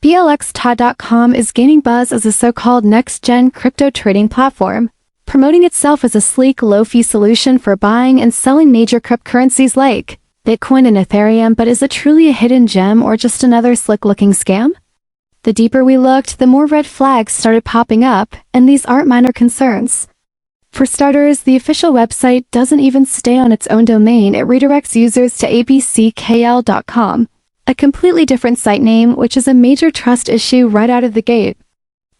BLXTA.com is gaining buzz as a so-called next-gen crypto trading platform, promoting itself as a sleek, low-fee solution for buying and selling major cryptocurrencies like Bitcoin and Ethereum. But is it truly a hidden gem or just another slick-looking scam? The deeper we looked, the more red flags started popping up, and these aren't minor concerns. For starters, the official website doesn't even stay on its own domain. It redirects users to abckl.com, a completely different site name, which is a major trust issue right out of the gate.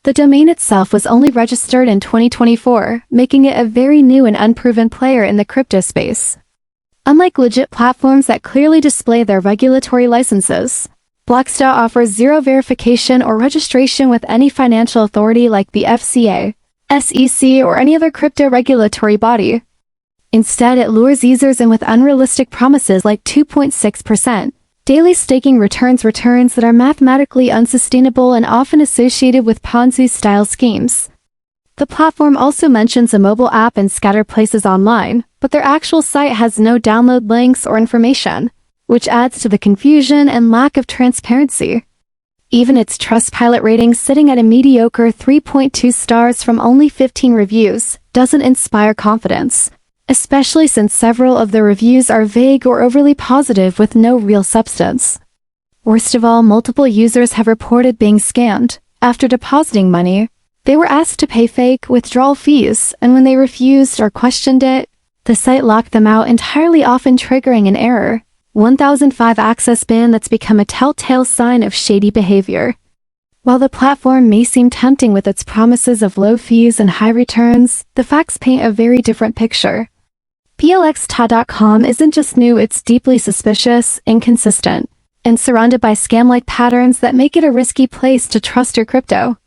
The domain itself was only registered in 2024, making it a very new and unproven player in the crypto space. Unlike legit platforms that clearly display their regulatory licenses, BLXTA offers zero verification or registration with any financial authority like the FCA, SEC, or any other crypto regulatory body. Instead, it lures users in with unrealistic promises like 2.6% daily staking returns that are mathematically unsustainable and often associated with Ponzi-style schemes. The platform also mentions a mobile app in scattered places online, but their actual site has no download links or information, which adds to the confusion and lack of transparency. Even its Trustpilot rating, sitting at a mediocre 3.2 stars from only 15 reviews, doesn't inspire confidence, especially since several of the reviews are vague or overly positive with no real substance. Worst of all, multiple users have reported being scammed. After depositing money, they were asked to pay fake withdrawal fees, and when they refused or questioned it, the site locked them out entirely, often triggering an error 1005 access ban that's become a telltale sign of shady behavior. While the platform may seem tempting with its promises of low fees and high returns, the facts paint a very different picture. BLXTA.com isn't just new, it's deeply suspicious, inconsistent, and surrounded by scam-like patterns that make it a risky place to trust your crypto.